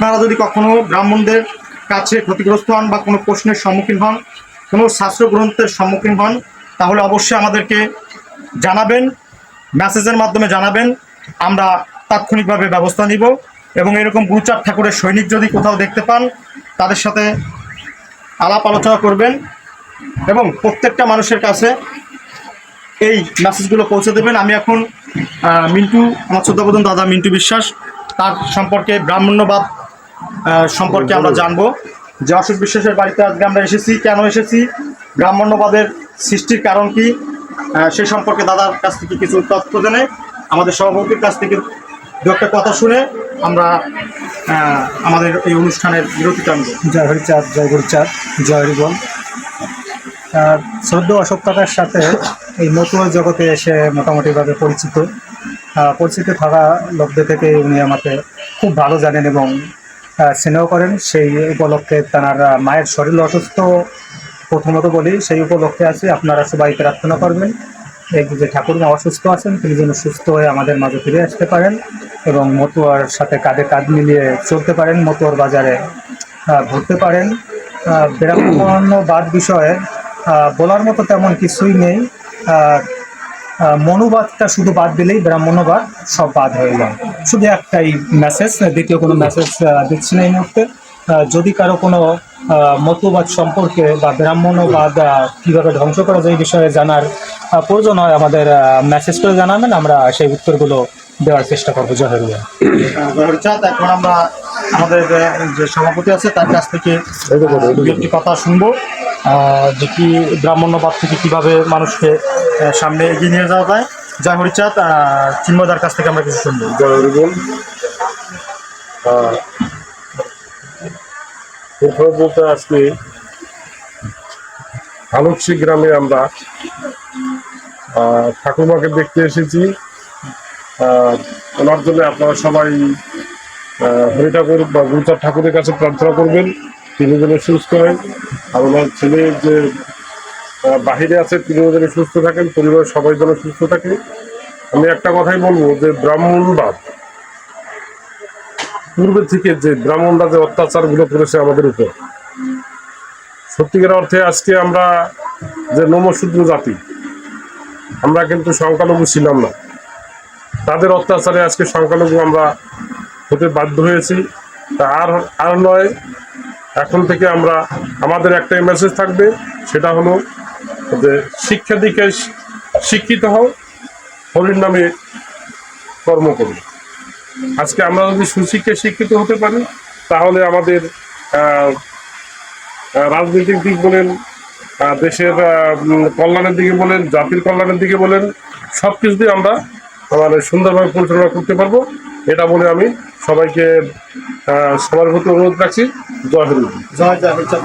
আপনারা যদি কখনো ব্রাহ্মণদের কাছে ক্ষতিগ্রস্ত হন বা কোনো প্রশ্নের সম্মুখীন হন, কোনো শাস্ত্র গ্রন্থের সম্মুখীন হন, তাহলে অবশ্যই আমাদেরকে জানাবেন, মেসেজের মাধ্যমে জানাবেন। আমরা তাৎক্ষণিকভাবে ব্যবস্থা নিব। এবং এরকম গুরুচাঁদ ঠাকুরের সৈনিক যদি কোথাও দেখতে পান, তাদের সাথে আলাপ আলোচনা করবেন এবং প্রত্যেকটা মানুষের কাছে এই মেসেজগুলো পৌঁছে দেবেন। আমি এখন মিন্টু, আমার শ্রদ্ধাবোধন দাদা মিন্টু বিশ্বাস, তার সম্পর্কে ব্রাহ্মণ্যবাদ সম্পর্কে আমরা জানবো। যে অশোক বিশ্বাসের বাড়িতে আজকে আমরা এসেছি, কেন এসেছি, ব্রাহ্মণ্যবাদের সৃষ্টির কারণ কি, সে সম্পর্কে দাদার কাছ থেকে কিছু তথ্য জেনে, আমাদের সভাপতির কাছ থেকে দু একটা কথা শুনে আমরা আমাদের এই অনুষ্ঠানের বিরতি টানব। জয় হরিচাঁদ, জয় গুরুচাঁদ, জয় হরিবল। শ্রদ্ধেয় অশোক কাকার সাথে এই মতুয়া জগতে এসে মোটামুটিভাবে পরিচিত থাকা লোকদের থেকে উনি আমাকে খুব ভালো জানেন এবং স্নেহ করেন। সেই উপলক্ষে তার মায়ের শরীর অসুস্থ, প্রথমত বলি সেই উপলক্ষে আছি। আপনারা সবাই প্রার্থনা করবেন এই যে ঠাকুরমা অসুস্থ আছেন, তিনি যেন সুস্থ হয়ে আমাদের মাঝে ফিরে আসতে পারেন এবং মতুয়ার সাথে কাঁধে কাঁধ মিলিয়ে চলতে পারেন, মতুয়ার বাজারে ঘুরতে পারেন। ব্রাহ্মণ্যবাদ বিষয়ে বলার মতো তেমন কিছুই নেই। মনুবাদটা শুধু বাদ দিলেই ব্রাহ্মণ্যবাদ সব বাদ হয়ে যায়। শুধু একটাই মেসেজ, দ্বিতীয় কোনো মেসেজ দিচ্ছি না এই মুহূর্তে। যদি কারো কোনো মতবাদ সম্পর্কে বা ব্রাহ্মণ্যবাদ কীভাবে ধ্বংস করা যায় এই বিষয়ে জানার প্রয়োজন হয়, আমাদের মেসেজ করে জানাবেন, আমরা সেই উত্তরগুলো দেওয়ার চেষ্টা করবো। জয় হরিচাঁদ। এখন আমরা আমাদের যে সভাপতি আছে তার কাছ থেকে একটি কথা শুনবো, যে কি ব্রাহ্মণ্যবাদ থেকে কিভাবে মানুষকে সামনে এগিয়ে নিয়ে যাওয়া যায়। জয় হরিচাঁদ, চিন্ময়দার কাছ থেকে আমরা কিছু শুনবো। জয় হরিবল। প্রথমে বলতে আজকে আলোকসী গ্রামে আমরা ঠাকুরমাকে দেখতে এসেছি। ওনার জন্য আপনারা সবাই হরি ঠাকুর বা গুরুচাঁদ ঠাকুরের কাছে প্রার্থনা করবেন, তিনি যেন সুস্থ হয়। আর ওনার ছেলে যে বাহিরে আছে তিনিও যেন সুস্থ থাকেন, পরিবারের সবাই যেন সুস্থ থাকে। আমি একটা কথাই বলবো যে ব্রাহ্মণবাদ পূর্বে থেকে যে ব্রাহ্মণরা যে অত্যাচারগুলো করেছে আমাদের উপর, সত্যিকার অর্থে আজকে আমরা যে নমশূদ্র জাতি, আমরা কিন্তু সংখ্যালঘু ছিলাম না। তাদের অত্যাচারে আজকে সংখ্যালঘু আমরা হতে বাধ্য হয়েছি। তা আর নয়, এখন থেকে আমরা আমাদের একটাই মেসেজ থাকবে, সেটা হলো যে শিক্ষা দীক্ষায় শিক্ষিত হও, হরির নামে কর্ম করো। আজকে আমরা যদি সুশিক্ষায় শিক্ষিত হতে পারি, তাহলে আমাদের রাজনৈতিক দিক বলেন, দেশের কল্যাণের দিকে বলেন, জাতির কল্যাণের দিকে বলেন, সব কিছু দিয়ে আমরা সুন্দরভাবে পরিচালনা করতে পারবো। এটা বলে আমি সবাইকে সবার প্রতি অনুরোধ রাখছি। জয় হরি। জয় জয় হরিচাঁদ।